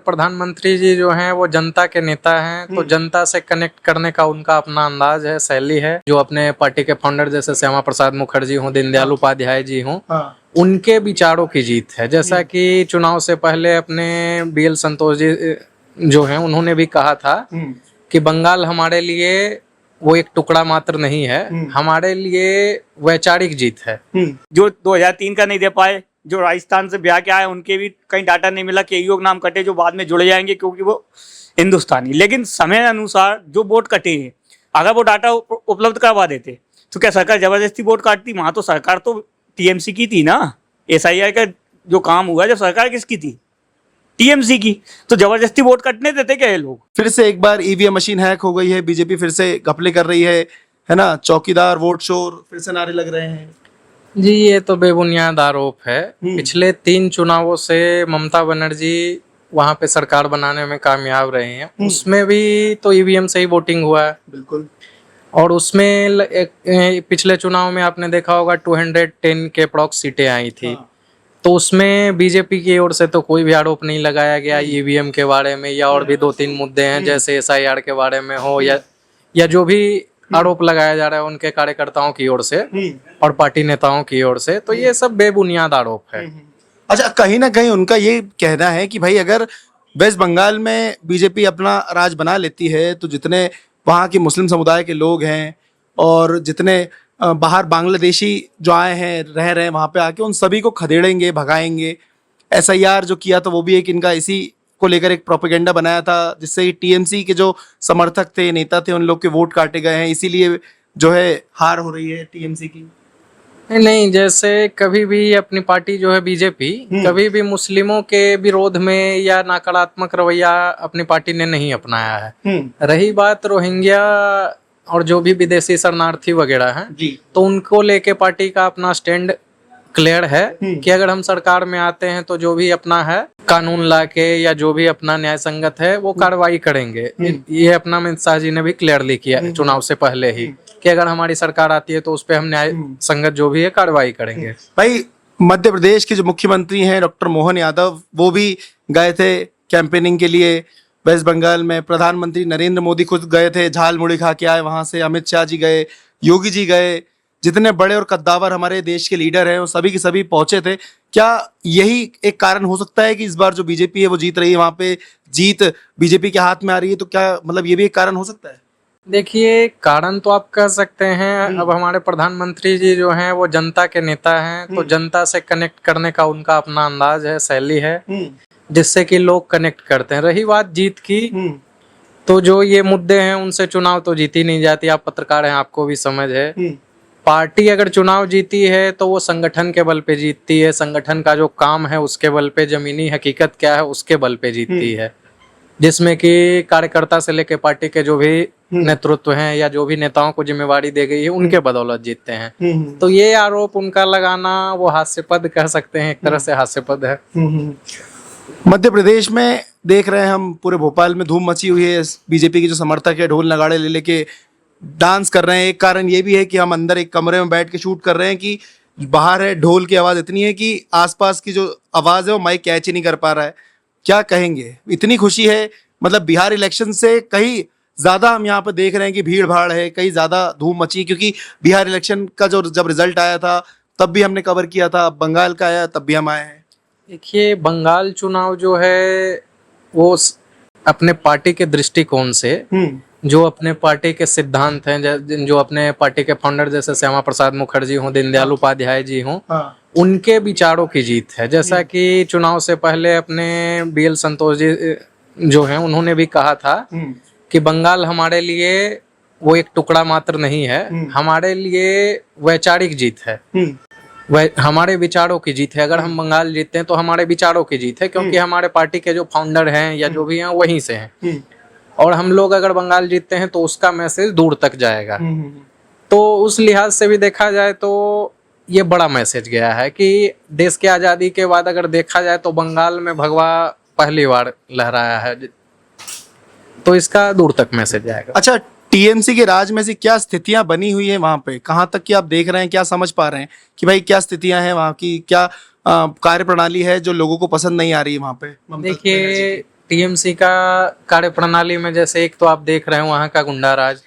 प्रधानमंत्री जी जो हैं वो जनता के नेता हैं, तो जनता से कनेक्ट करने का उनका अपना अंदाज है, शैली है। जो अपने पार्टी के फाउंडर जैसे श्यामा प्रसाद मुखर्जी हों, दीनदयाल उपाध्याय जी हों, उनके विचारों की जीत है। जैसा कि चुनाव से पहले अपने BL संतोष जी जो हैं उन्होंने भी कहा था कि बंगाल हमारे लिए वो एक टुकड़ा मात्र नहीं है, हमारे लिए वैचारिक जीत है। जो 2003 का नहीं दे पाए, जो राजस्थान से ब्याह के आए उनके भी कहीं डाटा नहीं मिला कि योग नाम कटे जो बाद में जुड़ जाएंगे क्योंकि वो हिंदुस्तानी। लेकिन समय अनुसार जो वोट कटे हैं, अगर वो डाटा उपलब्ध करवा देते तो क्या सरकार जबरदस्ती वोट काटती? वहां तो सरकार तो TMC की थी ना। SIR का जो काम हुआ जब सरकार किसकी थी? TMC की। तो जबरदस्ती वोट कटने देते क्या ये लोग? फिर से एक बार EVM मशीन हैक हो गई है, बीजेपी फिर से घपले कर रही है ना? चौकीदार वोट शोर फिर से नारे लग रहे हैं। जी, ये तो बेबुनियाद आरोप है। पिछले 3 चुनावों से ममता बनर्जी वहां पे सरकार बनाने में कामयाब रहे हैं। उसमें भी तो EVM से ही वोटिंग हुआ है। बिल्कुल। और उसमें पिछले चुनाव में आपने देखा होगा 210 के अप्रॉक्स सीटें आई थी। तो उसमें बीजेपी की ओर से तो कोई भी आरोप नहीं लगाया गया EVM के बारे में, या और भी 2-3 मुद्दे हैं जैसे SIR के बारे में हो, या जो भी आरोप लगाया जा रहा है उनके कार्यकर्ताओं की ओर से और पार्टी नेताओं की ओर से, तो ये सब बेबुनियाद आरोप है। अच्छा, कहीं ना कहीं उनका ये कहना है कि भाई अगर वेस्ट बंगाल में बीजेपी अपना राज बना लेती है तो जितने वहाँ के मुस्लिम समुदाय के लोग हैं और जितने बाहर बांग्लादेशी जो आए हैं रह रहे हैं वहाँ पे आके, उन सभी को खदेड़ेंगे, भगाएंगे। SIR जो किया था वो भी एक इनका इसी को लेकर एक प्रोपेगेंडा बनाया था, जिससे TMC के जो समर्थक थे, नेता थे, उन लोग के वोट काटे गए हैं, इसीलिए जो है हार हो रही है TMC की। नहीं, जैसे कभी भी अपनी पार्टी जो है बीजेपी कभी भी मुस्लिमों के विरोध में या नकारात्मक रवैया अपनी पार्टी ने नहीं अपनाया है। रही बात रोहिंग्या और जो भी विदेशी शरणार्थी वगैरह हैं, तो उनको लेके पार्टी का अपना स्टैंड क्लियर है कि अगर हम सरकार में आते हैं तो जो भी अपना है कानून ला के या जो भी अपना न्याय संगत है वो कार्रवाई करेंगे। ये अपना अमित शाह जी ने भी क्लियरली किया चुनाव से पहले ही कि अगर हमारी सरकार आती है तो उस पर हम न्याय संगत जो भी है कार्रवाई करेंगे। भाई, मध्य प्रदेश के जो मुख्यमंत्री हैं डॉक्टर मोहन यादव, वो भी गए थे कैंपेनिंग के लिए वेस्ट बंगाल में। प्रधानमंत्री नरेंद्र मोदी खुद गए थे, झाल मुड़ी खा के आए वहां से। अमित शाह जी गए, योगी जी गए, जितने बड़े और कद्दावर हमारे देश के लीडर हैं वो सभी के सभी पहुंचे थे। क्या यही एक कारण हो सकता है कि इस बार जो बीजेपी है वो जीत रही है, वहां पे जीत बीजेपी के हाथ में आ रही है? तो क्या मतलब ये भी एक कारण हो सकता है? देखिए, कारण तो आप कह सकते हैं। अब हमारे प्रधानमंत्री जी जो हैं वो जनता के नेता हैं, तो जनता से कनेक्ट करने का उनका अपना अंदाज है, शैली है, जिससे कि लोग कनेक्ट करते हैं। रही बात जीत की, तो जो ये मुद्दे हैं उनसे चुनाव तो जीती नहीं जाती। आप पत्रकार हैं, आपको भी समझ है। पार्टी अगर चुनाव जीती है तो वो संगठन के बल पे जीतती है, संगठन का जो काम है उसके बल पे, जमीनी हकीकत क्या है उसके बल पे जीतती है, जिसमें कि कार्यकर्ता से लेके पार्टी के जो भी नेतृत्व हैं या जो भी नेताओं को जिम्मेवारी दी गई है उनके बदौलत जीतते हैं। तो ये आरोप उनका लगाना वो हास्यास्पद कह सकते हैं, एक तरह से हास्यास्पद है। मध्य प्रदेश में देख रहे हैं हम, पूरे भोपाल में धूम मची हुई है। बीजेपी के जो समर्थक है ढोल नगाड़े ले लेके डांस कर रहे हैं। एक कारण ये भी है कि हम अंदर एक कमरे में बैठ के शूट कर रहे हैं कि बाहर है ढोल की आवाज इतनी है कि आसपास की जो आवाज है वो माइक कैच ही नहीं कर पा रहा है। क्या कहेंगे? इतनी खुशी है, मतलब बिहार इलेक्शन से कहीं ज्यादा हम यहाँ पे देख रहे हैं कि भीड़ भाड़ है, कहीं ज्यादा धूम मची, क्योंकि बिहार इलेक्शन का जो जब रिजल्ट आया था तब भी हमने कवर किया था, बंगाल का आया तब भी हम आए हैं। देखिए, बंगाल चुनाव जो है वो अपने पार्टी के दृष्टिकोण से, जो अपने पार्टी के सिद्धांत हैं, जो अपने पार्टी के फाउंडर जैसे श्यामा प्रसाद मुखर्जी हों, दीनदयाल उपाध्याय जी हों, उनके विचारों की जीत है। जैसा कि चुनाव से पहले अपने BL संतोष जी जो हैं उन्होंने भी कहा था कि बंगाल हमारे लिए वो एक टुकड़ा मात्र नहीं है, हमारे लिए वैचारिक जीत है, हमारे विचारों की जीत है। अगर हम बंगाल जीतते हैं तो हमारे विचारों की जीत है, क्योंकि हमारे पार्टी के जो फाउंडर हैं या जो भी हैं वहीं से हैं, और हम लोग अगर बंगाल जीतते हैं तो उसका मैसेज दूर तक जाएगा। तो उस लिहाज से भी देखा जाए तो ये बड़ा मैसेज गया है कि देश की आज़ादी के बाद अगर देखा जाए तो बंगाल में भगवा पहली बार लहराया है, तो इसका दूर तक मैसेज जाएगा। अच्छा, TMC के राज में से क्या स्थितियां बनी हुई है वहां पे? कहां तक की आप देख रहे हैं, क्या समझ पा रहे हैं कि भाई क्या स्थितियां हैं वहां की? क्या कार्य प्रणाली है जो लोगों को पसंद नहीं आ रही है वहां पे? देखिए, टीएमसी का कार्य प्रणाली में जैसे एक तो आप देख रहे हैं वहाँ का गुंडा राज,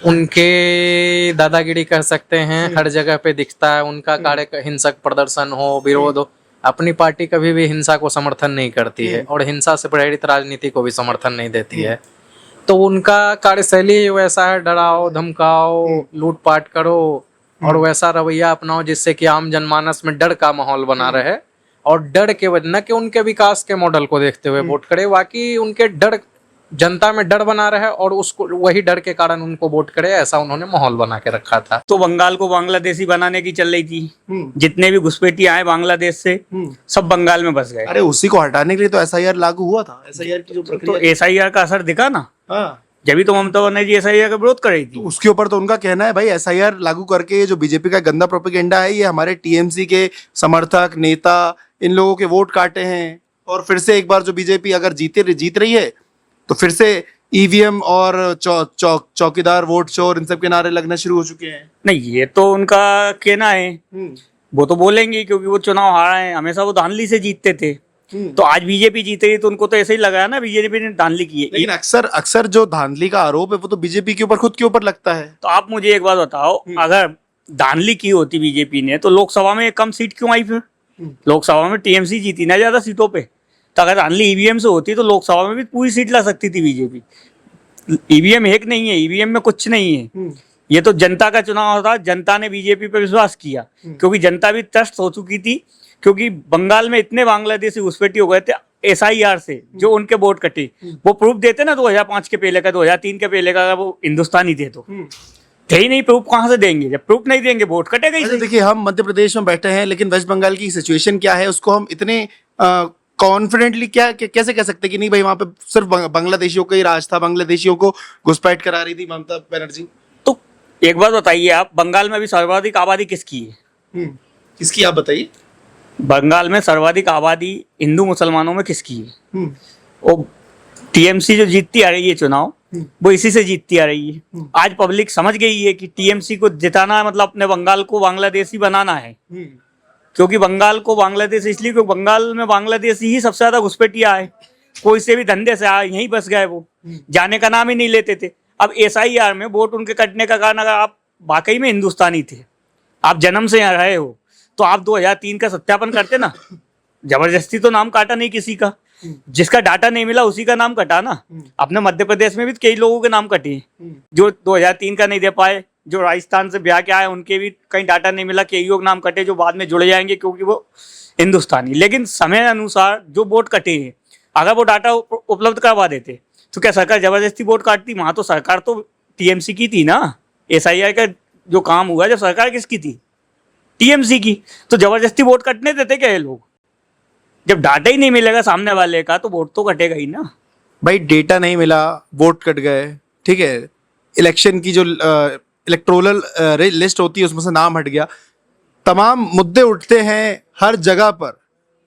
उनके दादागिरी कह सकते हैं, हर जगह पे दिखता है। उनका कार्य हिंसक प्रदर्शन हो, विरोध हो, अपनी पार्टी कभी भी हिंसा को समर्थन नहीं करती है और हिंसा से प्रेरित राजनीति को भी समर्थन नहीं देती है। तो उनका कार्यशैली वैसा है, डराओ धमकाओ, लूटपाट करो और वैसा रवैया अपनाओ जिससे कि आम जनमानस में डर का माहौल बना रहे और डर के वजह न कि उनके विकास के मॉडल को देखते हुए वोट करे, बाकी उनके डर, जनता में डर बना रहे और उसको वही डर के कारण उनको वोट करे, ऐसा उन्होंने माहौल बना के रखा था। तो बंगाल को बांग्लादेशी बनाने की चल रही थी, जितने भी घुसपैठी आए बांग्लादेश से सब बंगाल में बस गए। अरे उसी को हटाने के लिए तो एसआईआर लागू हुआ था। एसआईआर की जो प्रक्रिया, तो एसआईआर का असर दिखा ना, हाँ, जब भी तो ममता बनर्जी एसआईआर का विरोध कर रही थी। उसके ऊपर तो उनका कहना है भाई एसआईआर लागू करके ये जो बीजेपी का गंदा प्रोपेगेंडा है, ये हमारे टीएमसी के समर्थक नेता इन लोगों के वोट काटे हैं और फिर से एक बार जो बीजेपी अगर जीत रही है तो फिर से ईवीएम और चौकीदार वोट चोर इन सब के नारे लगना शुरू हो चुके हैं। नहीं, ये तो उनका कहना है, वो तो बोलेंगे क्योंकि वो चुनाव हारा है, हमेशा वो धांधली से जीतते थे। तो आज बीजेपी जीत रही है तो उनको तो ऐसे ही लगा है ना बीजेपी ने धांधली की है। लेकिन अक्सर जो धांधली का आरोप है वो तो बीजेपी के ऊपर, खुद के ऊपर लगता है। तो आप मुझे एक बात बताओ, अगर धांधली की होती बीजेपी ने तो लोकसभा में कम सीट क्यों आई? फिर लोकसभा में टीएमसी जीती ना ज्यादा सीटों पे, तो अगर धांधली ईवीएम से होती तो लोकसभा में भी पूरी सीट ला सकती थी बीजेपी। ईवीएम एक नहीं है, ईवीएम में कुछ नहीं है, ये तो जनता का चुनाव था। जनता ने बीजेपी पर विश्वास किया क्योंकि जनता भी त्रस्त हो चुकी थी, क्योंकि बंगाल में इतने बांग्लादेशी घुसपैठी हो गए थे एसआईआर से, जो उनके वोट कटे। वो प्रूफ देते ना 2005 के पहले का, 2003 के पहले का, वो हिंदुस्तानी थे तो थे ही नहीं। प्रूफ कहाँ से देंगे? जब प्रूफ नहीं देंगे वोट कटेगा ही। देखिए हम मध्य प्रदेश में बैठे हैं, लेकिन वेस्ट बंगाल की सिचुएशन क्या है उसको हम इतने कॉन्फिडेंटली कैसे कह सकते कि नहीं भाई वहां पे सिर्फ बांग्लादेशियों का ही राज था, बांग्लादेशियों को घुसपैठ करा रही थी ममता बनर्जी। तो एक बात बताइए आप, बंगाल में अभी सर्वाधिक आबादी किसकी है? किसकी, आप बताइए। बंगाल में सर्वाधिक आबादी हिंदू मुसलमानों में किसकी है? वो टीएमसी जो जीतती आ रही है चुनाव, वो इसी से जीतती आ रही है। आज पब्लिक समझ गई है कि टीएमसी को जिताना है मतलब अपने बंगाल को बांग्लादेशी बनाना है। क्योंकि बंगाल को बांग्लादेश इसलिए क्योंकि बंगाल में बांग्लादेशी ही सबसे ज्यादा घुसपैठिया आए, कोई से भी धंधे से आए, यहीं बस गए, वो जाने का नाम ही नहीं लेते थे। अब एसआईआर में वोट उनके कटने का कारण, अगर आप वाकई में हिंदुस्तानी थे, आप जन्म से यहाँ रहे हो, तो आप 2003 का सत्यापन करते ना। जबरदस्ती तो नाम काटा नहीं किसी का, जिसका डाटा नहीं मिला उसी का नाम कटा ना। अपने मध्य प्रदेश में भी कई लोगों के नाम कटे जो 2003 का नहीं दे पाए, जो राजस्थान से ब्याह के आए उनके भी कहीं डाटा नहीं मिला, कई लोग नाम कटे जो बाद में जुड़ जाएंगे क्योंकि वो हिंदुस्तानी। लेकिन समय अनुसार जो वोट कटे हैं, अगर वो डाटा उपलब्ध करवा देते तो क्या सरकार जबरदस्ती वोट काटती? वहां तो सरकार तो टीएमसी की थी ना। एसआईआर का जो काम हुआ जब सरकार किसकी थी? टीएमसी की। तो जबरदस्ती वोट कटने देते क्या ये लोग? जब डाटा ही नहीं मिलेगा सामने वाले का तो वोट तो कटेगा ही ना। भाई डेटा नहीं मिला, वोट कट गए, ठीक है, इलेक्शन की जो इलेक्टोरल लिस्ट होती है उसमें से नाम हट गया, तमाम मुद्दे उठते हैं हर जगह पर।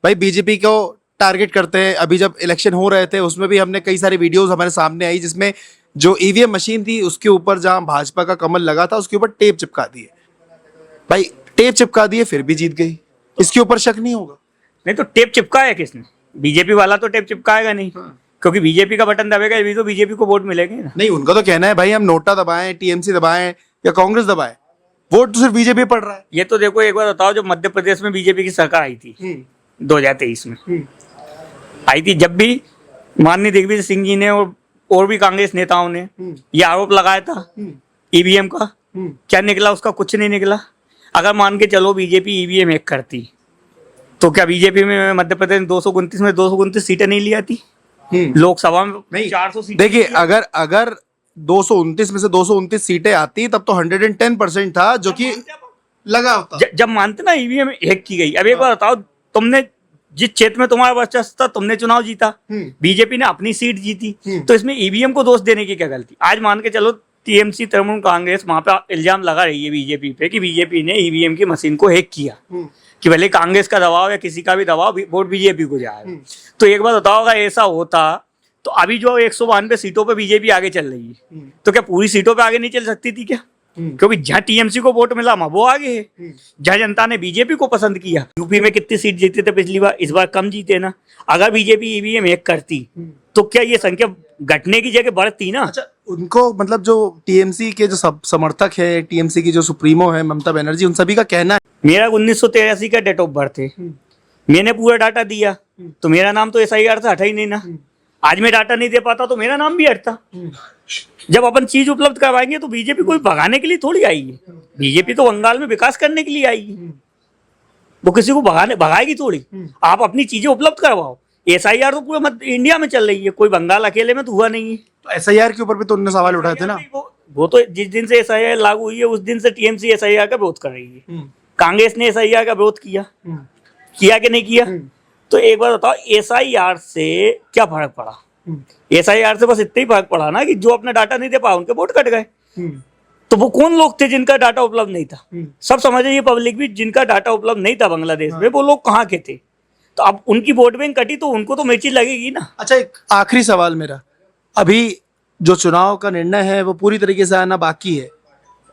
भाई बीजेपी को टारगेट करते हैं। अभी जब इलेक्शन हो रहे थे उसमें भी हमने कई सारी वीडियोस हमारे सामने आई जिसमें जो ईवीएम मशीन थी उसके ऊपर जहां भाजपा का कमल लगा था उसके ऊपर टेप चिपका दिए। भाई टेप चिपका दिए फिर भी जीत गई, इसके ऊपर शक नहीं होगा? नहीं तो टेप चिपकाया किसने? बीजेपी वाला तो टेप चिपकाएगा नहीं, क्योंकि बीजेपी का बटन दबेगा अभी तो बीजेपी को वोट मिलेंगे ना। नहीं, उनका तो कहना है भाई हम नोटा दबाएं, टीएमसी दबाएं या कांग्रेस दबाएं, वोट तो सिर्फ बीजेपी पड़ रहा है। ये तो देखो, एक बार बताओ, जब मध्य प्रदेश में बीजेपी की सरकार आई थी 2023 में आई थी, जब भी माननीय दिग्विजय सिंह जी ने और भी कांग्रेस नेताओं ने ये आरोप लगाया था ईवीएम का, क्या निकला उसका? कुछ नहीं निकला। अगर मान के चलो बीजेपी ईवीएम हैक करती तो क्या बीजेपी में मध्य प्रदेश में 229 में 229 सीटें नहीं ली आती? लोकसभा में नहीं 400 सीटें। देखिए अगर 229 में से 229 सीटें आती तब तो 110% था जो कि लगा होता। जब मानते ना ईवीएम हैक की गई। अब एक बार बताओ, तुमने जिस क्षेत्र में तुम्हारा वर्चस्व था तुमने चुनाव जीता, बीजेपी ने अपनी सीट जीती, तो इसमें ईवीएम को दोष देने की क्या गलती? आज मान के चलो टीएमसी तृणमूल कांग्रेस वहां पे इल्जाम लगा रही है बीजेपी पे कि बीजेपी ने ईवीएम की मशीन को हैक किया, कि भले कांग्रेस का दबाव या किसी का भी दबाव वोट बीजेपी को जाएगा। तो एक बार बताओ, अगर ऐसा होता तो अभी जो 192 सीटों पे बीजेपी आगे चल रही है, तो क्या पूरी सीटों पे आगे नहीं चल सकती थी क्या? क्योंकि जहाँ टीएमसी को वोट मिला वहां वो आगे है। जहाँ जनता ने बीजेपी को पसंद किया, यूपी में कितनी सीट जीते थे पिछली बार, इस बार कम जीते ना। अगर बीजेपी ईवीएम हैक करती तो क्या ये संख्या घटने की जगह बढ़ती ना। अच्छा, उनको मतलब जो टीएमसी के जो समर्थक है, टीएमसी की जो सुप्रीमो है ममता बनर्जी, उन सभी का कहना है। मेरा 1983 का डेट ऑफ बर्थ है, मैंने पूरा डाटा दिया तो मेरा नाम तो एसआईआर से हटा ही नहीं ना। आज मैं डाटा नहीं दे पाता तो मेरा नाम भी हटता। जब अपन चीज उपलब्ध करवाएंगे तो बीजेपी कोई भगाने के लिए थोड़ी आई है। बीजेपी तो बंगाल में विकास करने के लिए आई है, वो किसी को भगाएगी थोड़ी। आप अपनी चीजें उपलब्ध करवाओ। एसआईआर तो पूरे इंडिया में चल रही है, कोई बंगाल अकेले में तो हुआ नहीं है। तो एसआईआर के ऊपर भी तो उन्होंने सवाल उठाए थे ना। वो तो जिस दिन से एसआईआर लागू हुई है उस दिन से टीएमसी एसआईआर का विरोध कर रही है। कांग्रेस ने एसआईआर का विरोध किया कि नहीं किया? तो एक बार बताओ, एसआईआर से क्या फर्क पड़ा? एसआईआर से बस इतना ही फर्क पड़ा ना कि जो अपना डाटा नहीं दे पाया उनके वोट कट गए। तो वो कौन लोग थे जिनका डाटा उपलब्ध नहीं था? सब समझ ये पब्लिक भी, जिनका डाटा उपलब्ध नहीं था बांग्लादेश में, वो लोग कहाँ के थे? तो अब उनकी वोट बैंक कटी तो उनको तो मिर्ची लगेगी ना। अच्छा, एक आखिरी सवाल मेरा, अभी जो चुनाव का निर्णय है वो पूरी तरीके से आना बाकी है,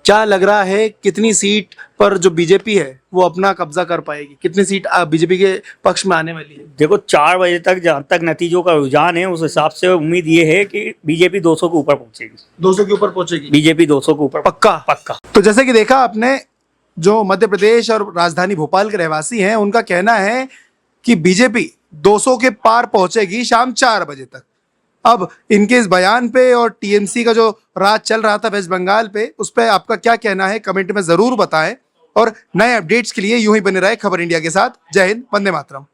क्या लग रहा है कितनी सीट पर जो बीजेपी है वो अपना कब्जा कर पाएगी? कितनी सीट बीजेपी के पक्ष में आने वाली है? देखो 4 बजे तक जहां तक नतीजों का रुझान है उस हिसाब से उम्मीद ये है कि बीजेपी 200 के ऊपर पहुंचेगी। 200 के ऊपर पहुंचेगी बीजेपी 200 के ऊपर पक्का। तो जैसे कि देखा आपने, जो मध्य प्रदेश और राजधानी भोपाल के रहवासी हैं उनका कहना है कि बीजेपी 200 के पार पहुंचेगी शाम 4 बजे तक। अब इनके इस बयान पे और टीएमसी का जो राज चल रहा था वेस्ट बंगाल पे, उस पे आपका क्या कहना है कमेंट में जरूर बताएं। और नए अपडेट्स के लिए यूं ही बने रहे खबर इंडिया के साथ। जय हिंद, वंदे मातरम।